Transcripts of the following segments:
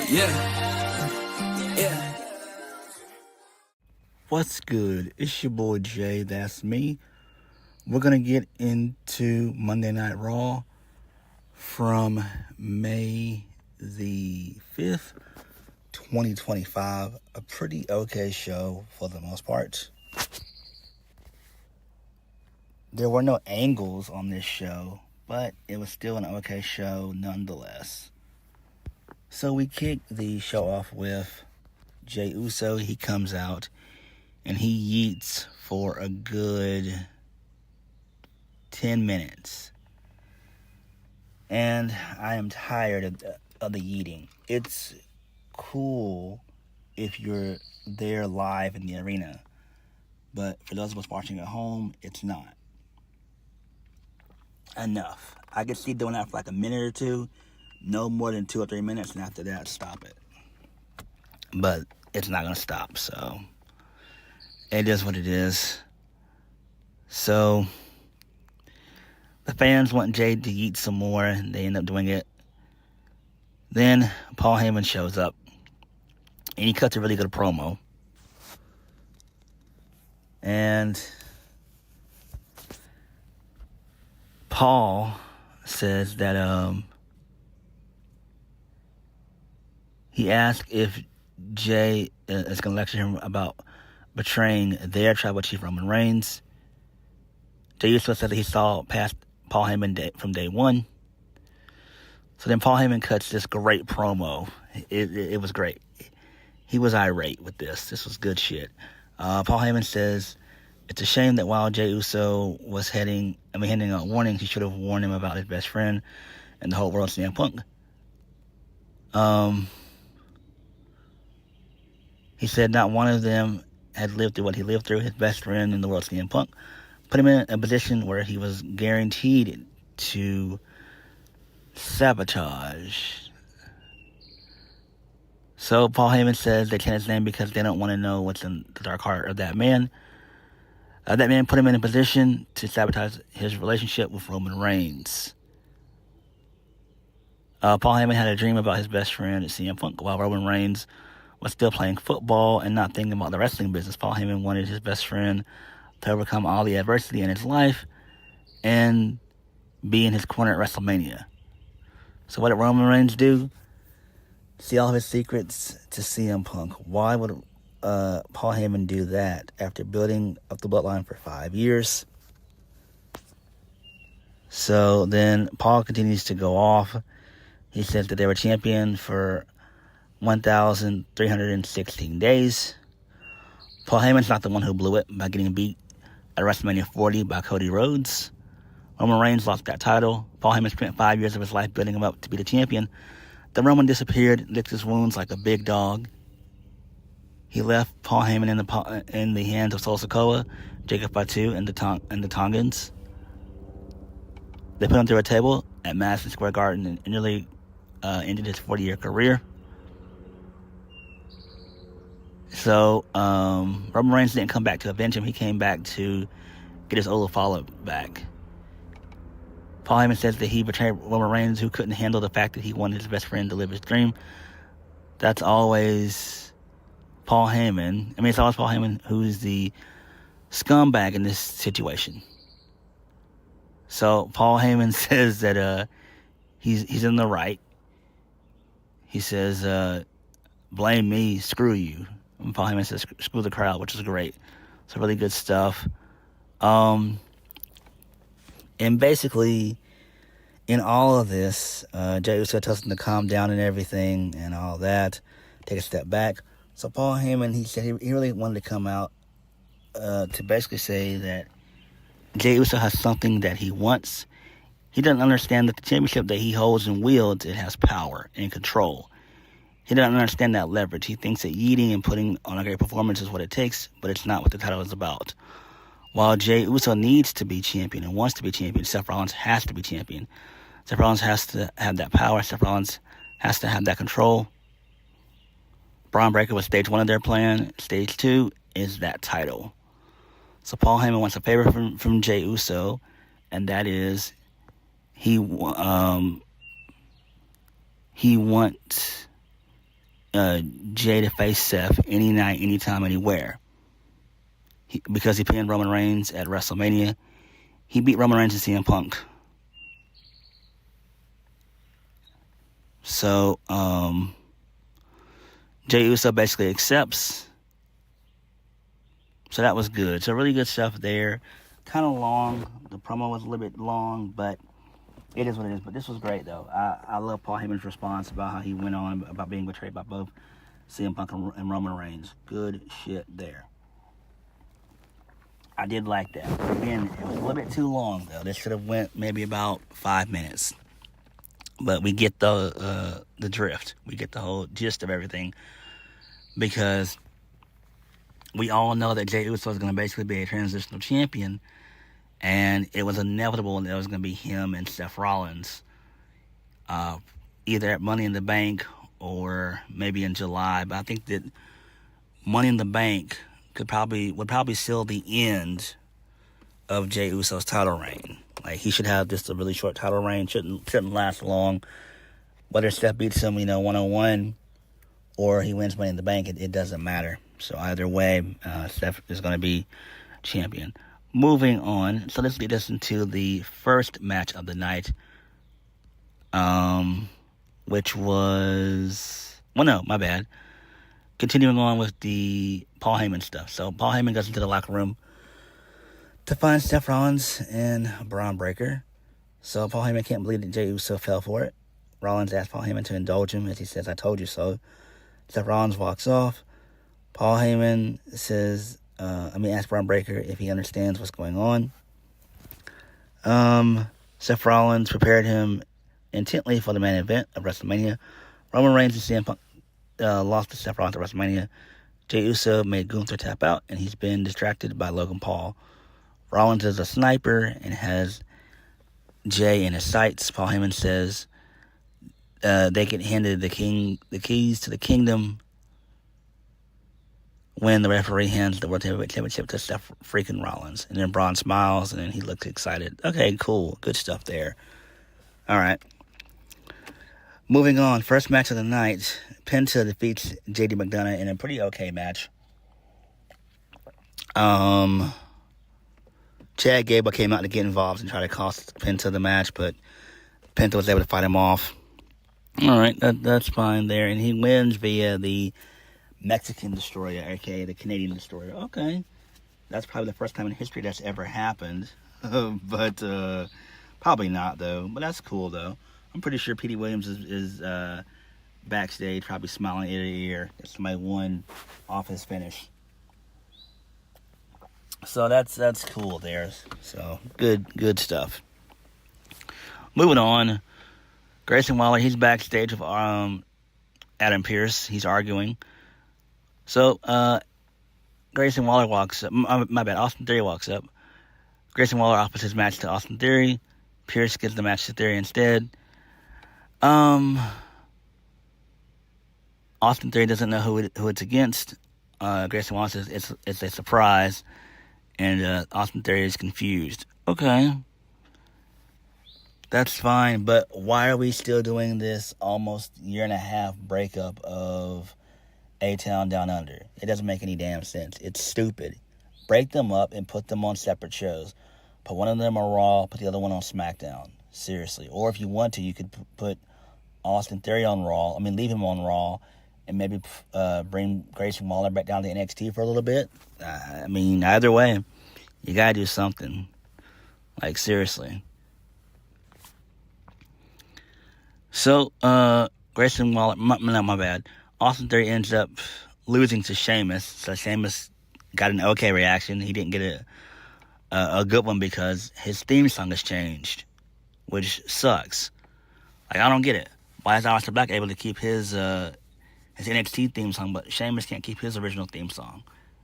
Yeah. What's good? It's your boy Jay, that's me. We're going to get into Monday Night Raw from May the 5th, 2025. A pretty okay show for the most part. There were no angles on this show, but it was still an okay show nonetheless. So we kick the show off with Jey Uso. He comes out and he yeets for a good 10 minutes. And I am tired of the yeeting. It's cool if you're there live in the arena, but for those of us watching at home, it's not. Enough. I could see doing that for like a minute or two, no more than 2 or 3 minutes, and after that, stop it. But it's not going to stop, so it is what it is. So the fans want Jay to eat some more, and they end up doing it. Then Paul Heyman shows up, and he cuts a really good promo. And Paul says that he asked if Jay is going to lecture him about betraying their tribal chief Roman Reigns. Jey Uso said that he saw past Paul Heyman from day one. So then Paul Heyman cuts this great promo. It was great. He was irate with this. This was good shit. Paul Heyman says it's a shame that while Jey Uso was handing out warnings, he should have warned him about his best friend and the whole world, CM Punk. He said not one of them had lived through what he lived through. His best friend in the world, CM Punk, put him in a position where he was guaranteed to sabotage. So Paul Heyman says they chant his name because they don't want to know what's in the dark heart of that man. That man put him in a position to sabotage his relationship with Roman Reigns. Paul Heyman had a dream about his best friend, CM Punk, while Roman Reigns was still playing football and not thinking about the wrestling business. Paul Heyman wanted his best friend to overcome all the adversity in his life and be in his corner at WrestleMania. So what did Roman Reigns do? See all of his secrets to CM Punk. Why would Paul Heyman do that after building up the bloodline for 5 years? So then Paul continues to go off. He says that they were champion for 1,316 days. Paul Heyman's not the one who blew it by getting beat at WrestleMania 40 by Cody Rhodes. Roman Reigns lost that title. Paul Heyman spent 5 years of his life building him up to be the champion. Then Roman disappeared, licked his wounds like a big dog. He left Paul Heyman in the hands of Sol Sikoa, Jacob Fatu, and the Tongans. They put him through a table at Madison Square Garden and nearly ended his 40-year career. So Roman Reigns didn't come back to avenge him. He came back to get his old follow back. Paul Heyman says that he betrayed Roman Reigns, who couldn't handle the fact that he wanted his best friend to live his dream. That's always Paul Heyman. It's always Paul Heyman who's the scumbag in this situation. So Paul Heyman says that he's in the right. He says, blame me, screw you. And Paul Heyman says, screw the crowd, which is great. So really good stuff. And basically, in all of this, Jey Uso tells him to calm down and everything and all that. Take a step back. So Paul Heyman, he said he really wanted to come out to basically say that Jey Uso has something that he wants. He doesn't understand that the championship that he holds and wields, it has power and control. He doesn't understand that leverage. He thinks that yeeting and putting on a great performance is what it takes, but it's not what the title is about. While Jey Uso needs to be champion and wants to be champion, Seth Rollins has to be champion. Seth Rollins has to have that power. Seth Rollins has to have that control. Braun Breaker was stage 1 of their plan. Stage 2 is that title. So Paul Heyman wants a favor from Jey Uso, and that is he wants Jey to face Seth any night, anytime, anywhere. Because he pinned Roman Reigns at WrestleMania. He beat Roman Reigns and CM Punk. So, Jey Uso basically accepts. So that was good. So really good stuff there. Kind of long. The promo was a little bit long, but it is what it is. But this was great, though. I love Paul Heyman's response about how he went on about being betrayed by both CM Punk and Roman Reigns. Good shit there. I did like that. Again, it was a little bit too long, though. This should have went maybe about 5 minutes. But we get the drift. We get the whole gist of everything. Because we all know that Jey Uso is going to basically be a transitional champion. And it was inevitable that it was going to be him and Seth Rollins. Either at Money in the Bank or maybe in July. But I think that Money in the Bank would probably seal the end of Jey Uso's title reign. Like, he should have just a really short title reign. Shouldn't last long. Whether Seth beats him, one-on-one, or he wins Money in the Bank, it doesn't matter. So either way, Seth is going to be champion. Moving on, so let's lead us into the first match of the night, which was... Well, no, my bad. Continuing on with the Paul Heyman stuff. So Paul Heyman goes into the locker room to find Seth Rollins and Braun Breaker. So Paul Heyman can't believe that Jey Uso fell for it. Rollins asks Paul Heyman to indulge him as he says, "I told you so." Seth Rollins walks off. Paul Heyman asks Braun Breaker if he understands what's going on. Seth Rollins prepared him intently for the main event of WrestleMania. Roman Reigns and CM Punk lost to Seth Rollins at WrestleMania. Jey Uso made Gunther tap out, and he's been distracted by Logan Paul. Rollins is a sniper and has Jey in his sights. Paul Heyman says they get handed the keys to the kingdom when the referee hands the World Heavyweight Championship to Seth freaking Rollins. And then Braun smiles, and then he looks excited. Okay, cool. Good stuff there. All right. Moving on. First match of the night. Penta defeats JD McDonough in a pretty okay match. Chad Gable came out to get involved and try to cost Penta the match, but Penta was able to fight him off. All right, that's fine there. And he wins via the Mexican Destroyer, aka the Canadian Destroyer. Okay. That's probably the first time in history that's ever happened. But probably not, though. But that's cool, though. I'm pretty sure Petey Williams is backstage, probably smiling ear to ear that somebody won off his finish. So that's cool there. So good stuff. Moving on. Grayson Waller, he's backstage with Adam Pearce. He's arguing. So Grayson Waller walks up. My bad. Austin Theory walks up. Grayson Waller offers his match to Austin Theory. Pearce gives the match to Theory instead. Austin Theory doesn't know who it's against. Grayson Waller says it's a surprise. And Austin Theory is confused. Okay. That's fine, but why are we still doing this almost year and a half breakup of A-Town Down Under? It doesn't make any damn sense. It's stupid. Break them up and put them on separate shows. Put one of them on Raw, put the other one on SmackDown. Seriously. Or if you want to, you could put Austin Theory on Raw. Leave him on Raw. And maybe bring Grayson Waller back down to NXT for a little bit. Either way, you gotta do something. Like, seriously. So, Grayson Waller, my bad. Austin Theory ends up losing to Sheamus. So Sheamus got an okay reaction. He didn't get a good one because his theme song has changed, which sucks. Like, I don't get it. Why is Aleister Black able to keep his NXT theme song, but Sheamus can't keep his original theme song?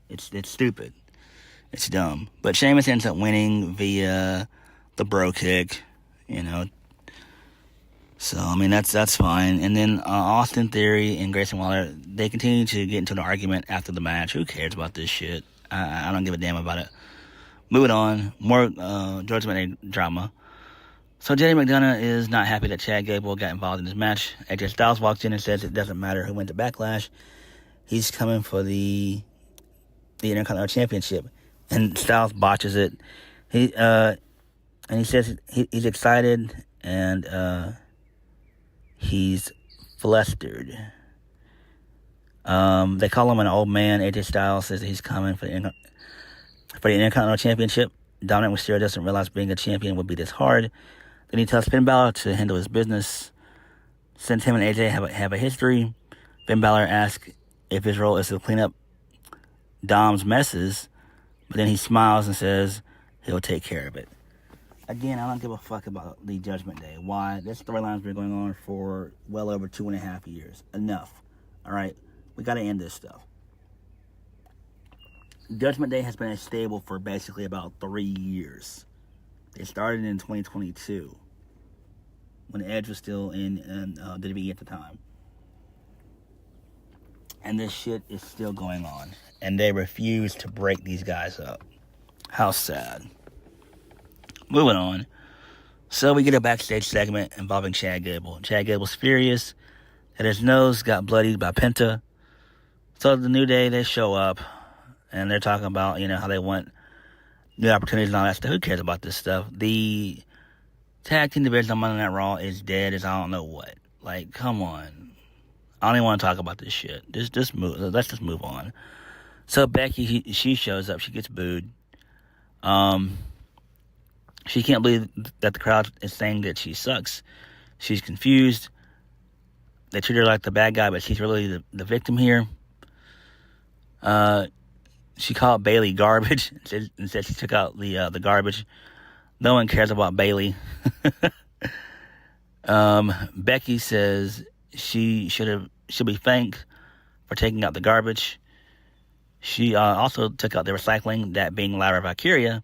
It's stupid. It's dumb. But Sheamus ends up winning via the bro kick, So, that's fine. And then Austin Theory and Grayson Waller, they continue to get into an argument after the match. Who cares about this shit? I don't give a damn about it. Moving on. More George May drama. So JD McDonough is not happy that Chad Gable got involved in this match. AJ Styles walks in and says it doesn't matter who went to Backlash. He's coming for the Intercontinental Championship. And Styles botches it. He says he's excited and he's flustered. They call him an old man. AJ Styles says that he's coming for the Intercontinental Championship. Dominic Mysterio doesn't realize being a champion would be this hard. Then he tells Finn Balor to handle his business. Since him and AJ have a history, Finn Balor asks if his role is to clean up Dom's messes, but then he smiles and says he'll take care of it. Again, I don't give a fuck about the Judgment Day. Why? This storyline's been going on for well over 2.5 years. Enough. Alright? We gotta end this stuff. Judgment Day has been a stable for basically about 3 years. It started in 2022 when Edge was still in WWE at the time. And this shit is still going on. And they refuse to break these guys up. How sad. Moving on. So we get a backstage segment involving Chad Gable. Chad Gable's furious that his nose got bloodied by Penta. So the New Day, they show up. And they're talking about, how they want new opportunities and all that stuff. Who cares about this stuff? The tag team division on Monday Night Raw is dead as I don't know what. Like, come on. I don't even want to talk about this shit. Just move. Let's just move on. So Becky, she shows up. She gets booed. She can't believe that the crowd is saying that she sucks. She's confused. They treat her like the bad guy, but she's really the victim here. She called Bayley garbage and said she took out the garbage. No one cares about Bayley. Becky says she should be thanked for taking out the garbage. She also took out the recycling, that being Lyra Valkyria.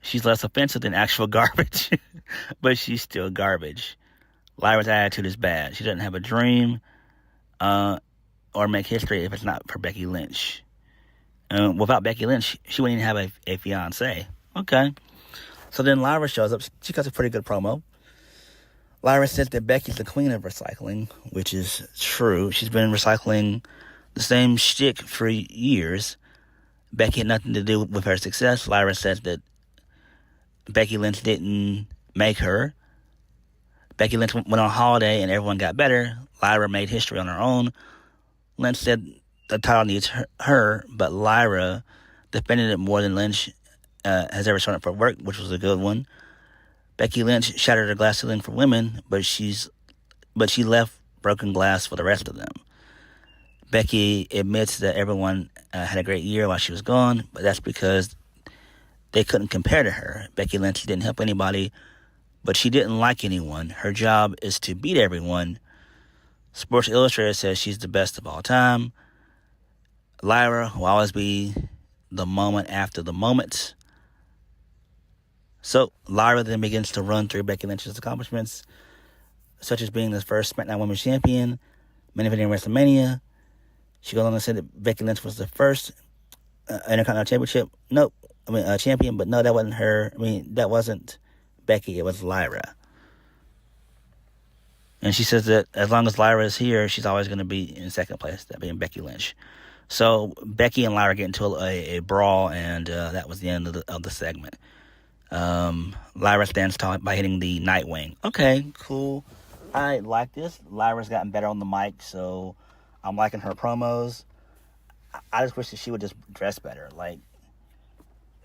She's less offensive than actual garbage, but she's still garbage. Lyra's attitude is bad. She doesn't have a dream or make history if it's not for Becky Lynch. Without Becky Lynch, she wouldn't even have a fiance. Okay. So then Lyra shows up. She cuts a pretty good promo. Lyra says that Becky's the queen of recycling, which is true. She's been recycling the same shtick for years. Becky had nothing to do with her success. Lyra says that Becky Lynch didn't make her. Becky Lynch went on holiday and everyone got better. Lyra made history on her own. Lynch said the title needs her, but Lyra defended it more than Lynch has ever shown up for work, which was a good one. Becky Lynch shattered her glass ceiling for women, but she left broken glass for the rest of them. Becky admits that everyone had a great year while she was gone, but that's because they couldn't compare to her. Becky Lynch didn't help anybody, but she didn't like anyone. Her job is to beat everyone. Sports Illustrated says she's the best of all time. Lyra will always be the moment after the moment. So Lyra then begins to run through Becky Lynch's accomplishments, such as being the first SmackDown Women's Champion, main eventing WrestleMania. She goes on to say that Becky Lynch was the first Intercontinental champion, but no, that wasn't her. That wasn't Becky, it was Lyra. And she says that as long as Lyra is here, she's always going to be in second place, that being Becky Lynch. So Becky and Lyra get into a brawl, and that was the end of the segment. Lyra stands tall by hitting the Nightwing. Okay, cool. I like this. Lyra's gotten better on the mic, so I'm liking her promos. I just wish that she would just dress better. Like,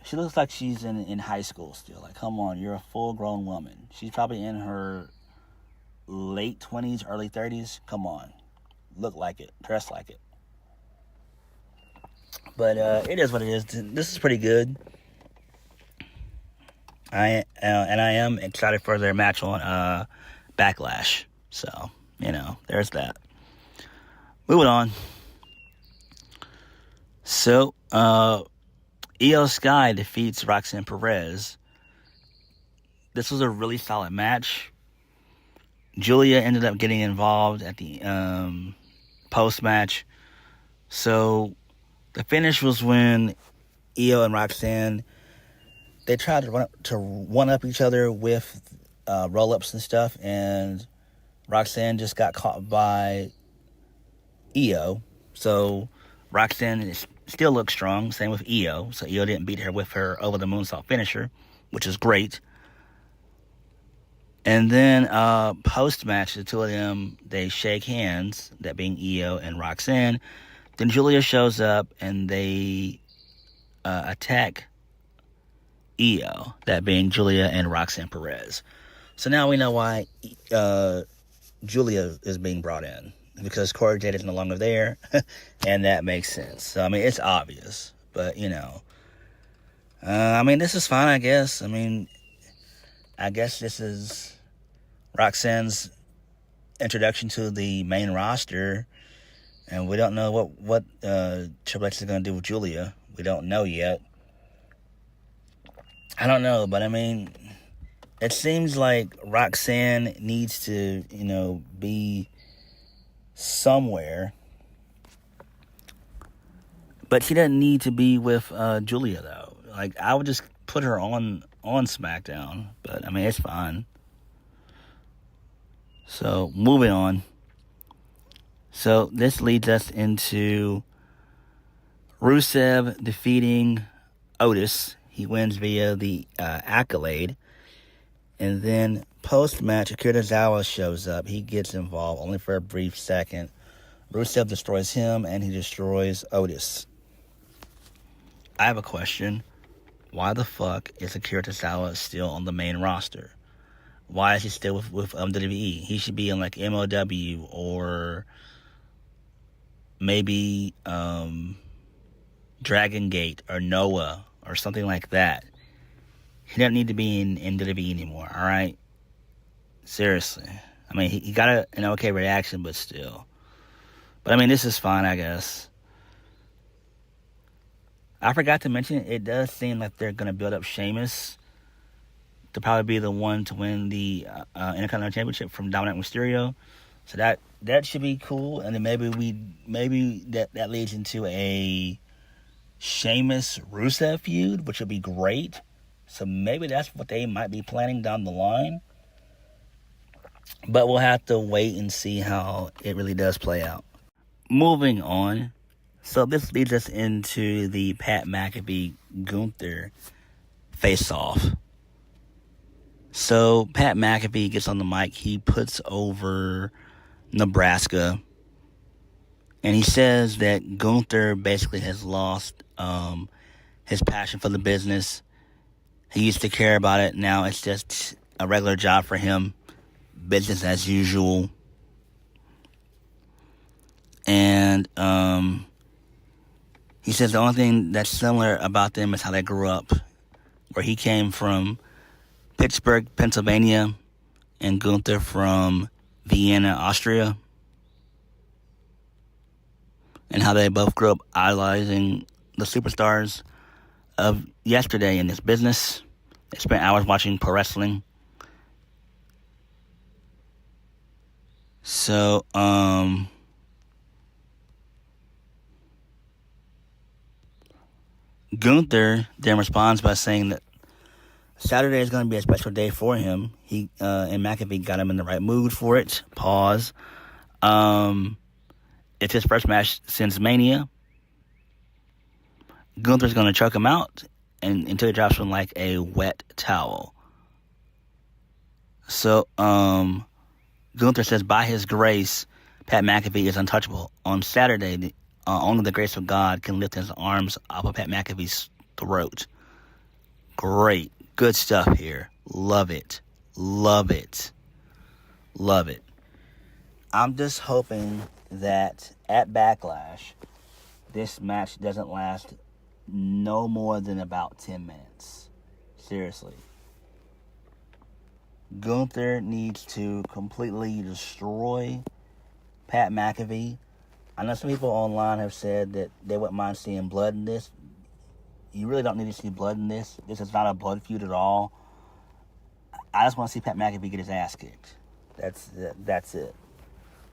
she looks like she's in high school still. Like, come on, you're a full-grown woman. She's probably in her late 20s, early 30s. Come on. Look like it. Dress like it. But it is what it is. This is pretty good. I am excited for their match on Backlash. So, there's that. Moving on. So, Io Sky defeats Roxanne Perez. This was a really solid match. Julia ended up getting involved at the post-match. So, the finish was when Io and Roxanne, they tried to one-up each other with roll-ups and stuff, and Roxanne just got caught by Io. So Roxanne still looks strong. Same with Io. So Io didn't beat her with her over the moonsault finisher, which is great. And then post-match, the two of them, they shake hands, that being Io and Roxanne. Then Julia shows up and they attack Io, that being Julia and Roxanne Perez. So now we know why Julia is being brought in, because Corey Jade is no longer there, and that makes sense. So, I mean, it's obvious, but, you know. I mean, this is fine, I guess. I mean, I guess this is Roxanne's introduction to the main roster, and we don't know what Triple H is going to do with Julia. We don't know yet. I don't know, but I mean, it seems like Roxanne needs to, you know, be somewhere, but she doesn't need to be with Julia, though. Like, I would just put her on SmackDown, but I mean, it's fine. So, moving on. So, this leads us into Rusev defeating Otis. He wins via the Accolade. And then, post-match, Akira Tozawa shows up. He gets involved, only for a brief second. Rusev destroys him, and he destroys Otis. I have a question. Why the fuck is Akira Tozawa still on the main roster? Why is he still with WWE? He should be in, like, MOW or maybe Dragon Gate or Noah or something like that. He doesn't need to be in WWE anymore, all right? Seriously. I mean, he got an okay reaction, but still. But, I mean, this is fine, I guess. I forgot to mention, it does seem like they're going to build up Sheamus to probably be the one to win the Intercontinental Championship from Dominic Mysterio. So that should be cool. And then maybe that leads into a Sheamus-Rusev feud, which would be great. So maybe that's what they might be planning down the line. But we'll have to wait and see how it really does play out. Moving on. So this leads us into the Pat MacAfee Gunther face-off. So Pat MacAfee gets on the mic. He puts over Nebraska. And he says that Gunther basically has lost his passion for the business. He used to care about it. Now it's just a regular job for him. Business as usual. And he says the only thing that's similar about them is how they grew up. Where he came from Pittsburgh, Pennsylvania, and Gunther from Vienna, Austria. And how they both grew up idolizing the superstars of yesterday in this business. They spent hours watching pro wrestling. So, Gunther then responds by saying that Saturday is going to be a special day for him. He and McAfee got him in the right mood for it. Pause. It's his first match since Mania. Gunther's going to choke him out until he drops him like a wet towel. So, Gunther says, by his grace, Pat McAfee is untouchable. On Saturday, only the grace of God can lift his arms off of Pat McAfee's throat. Great. Good stuff here. Love it. Love it. Love it. I'm just hoping that at Backlash, this match doesn't last no more than about 10 minutes. Seriously. Gunther needs to completely destroy Pat McAfee. I know some people online have said that they wouldn't mind seeing blood in this. You really don't need to see blood in this. This is not a blood feud at all. I just want to see Pat McAfee get his ass kicked. That's it.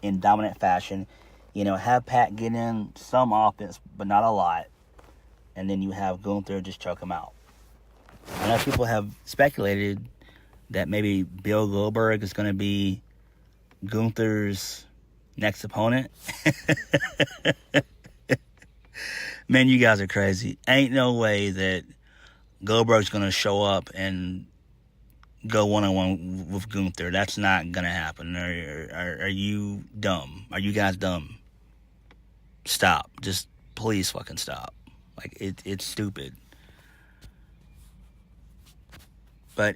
In dominant fashion. You know, have Pat get in some offense, but not a lot. And then you have Gunther just choke him out. I know people have speculated that maybe Bill Goldberg is going to be Gunther's next opponent. Man, you guys are crazy. Ain't no way that Goldberg's going to show up and go one-on-one with Gunther. That's not going to happen. Are you dumb? Are you guys dumb? Stop. Just please fucking stop. Like, it's stupid. But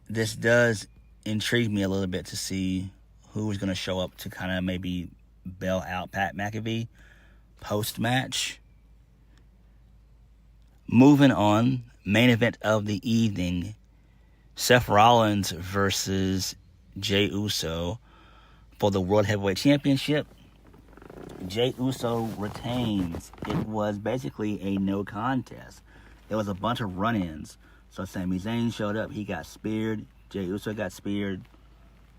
this does intrigue me a little bit to see who is going to show up to kind of maybe bail out Pat MacAfee post-match. Moving on, main event of the evening, Seth Rollins versus Jey Uso for the World Heavyweight Championship. Jey Uso retains. It was basically a no contest. There was a bunch of run-ins. So Sami Zayn showed up. He got speared. Jey Uso got speared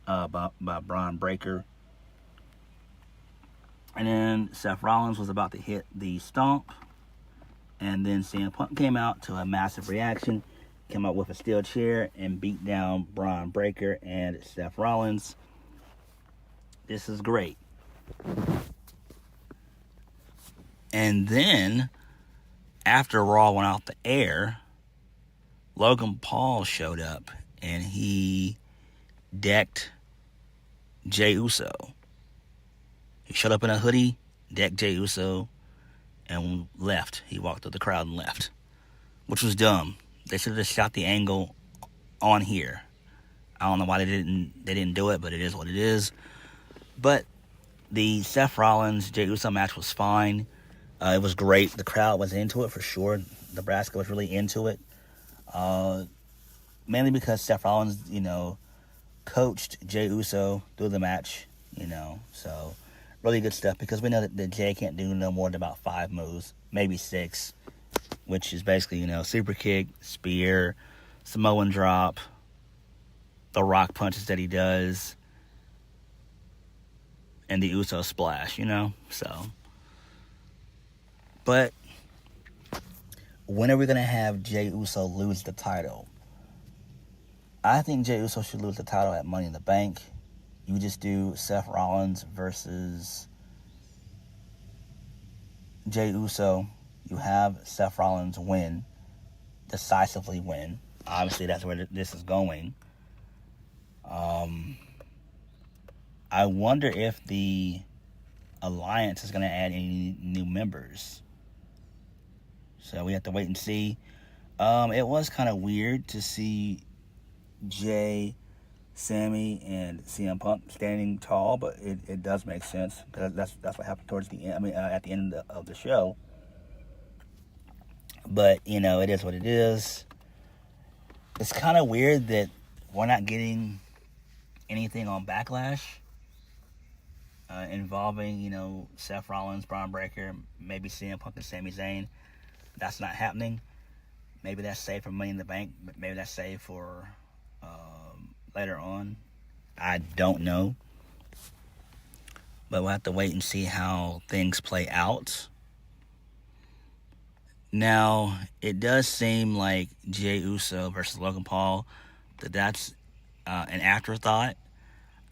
by Braun Breaker. And then Seth Rollins was about to hit the stomp. And then CM Punk came out to a massive reaction. Came out with a steel chair and beat down Braun Breaker and Seth Rollins. This is great. And then, after Raw went off the air, Logan Paul showed up and he decked Jey Uso. He showed up in a hoodie, decked Jey Uso, and left. He walked through the crowd and left, which was dumb. They should have just shot the angle on here. I don't know why they didn't do it, but it is what it is. But the Seth Rollins Jey Uso match was fine. It was great. The crowd was into it for sure. Nebraska was really into it. Mainly because Seth Rollins, coached Jey Uso through the match, so really good stuff, because we know that Jey can't do no more than about 5 moves, maybe 6, which is basically, super kick, spear, Samoan drop, the rock punches that he does, and the Uso splash, so. But when are we going to have Jey Uso lose the title? I think Jey Uso should lose the title at Money in the Bank. You just do Seth Rollins versus Jey Uso. You have Seth Rollins win, decisively win. Obviously, that's where this is going. I wonder if the Alliance is going to add any new members. So we have to wait and see. It was kind of weird to see Jey, Sami, and CM Punk standing tall, but it does make sense, because that's what happened towards the end. At the end of the show. But it is what it is. It's kind of weird that we're not getting anything on Backlash involving Seth Rollins, Braun Breaker, maybe CM Punk and Sami Zayn. That's not happening. Maybe that's saved for Money in the Bank. Maybe that's saved for later on. I don't know. But we'll have to wait and see how things play out. Now, it does seem like Jey Uso versus Logan Paul, that's an afterthought.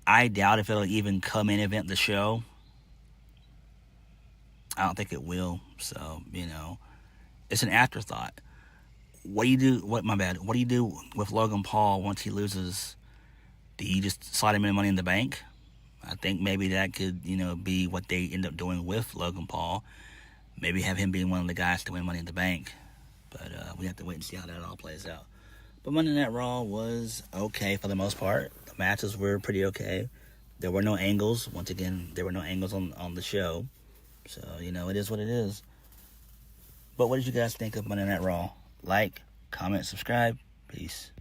I doubt if it'll even come in event the show. I don't think it will. So, it's an afterthought. What do you do? What do you do with Logan Paul once he loses? Do you just slide him in Money in the Bank? I think maybe that could, be what they end up doing with Logan Paul. Maybe have him being one of the guys to win Money in the Bank. But we have to wait and see how that all plays out. But Monday Night Raw was okay for the most part. The matches were pretty okay. There were no angles. Once again, there were no angles on the show. So, it is what it is. But what did you guys think of Monday Night Raw? Like, comment, subscribe. Peace.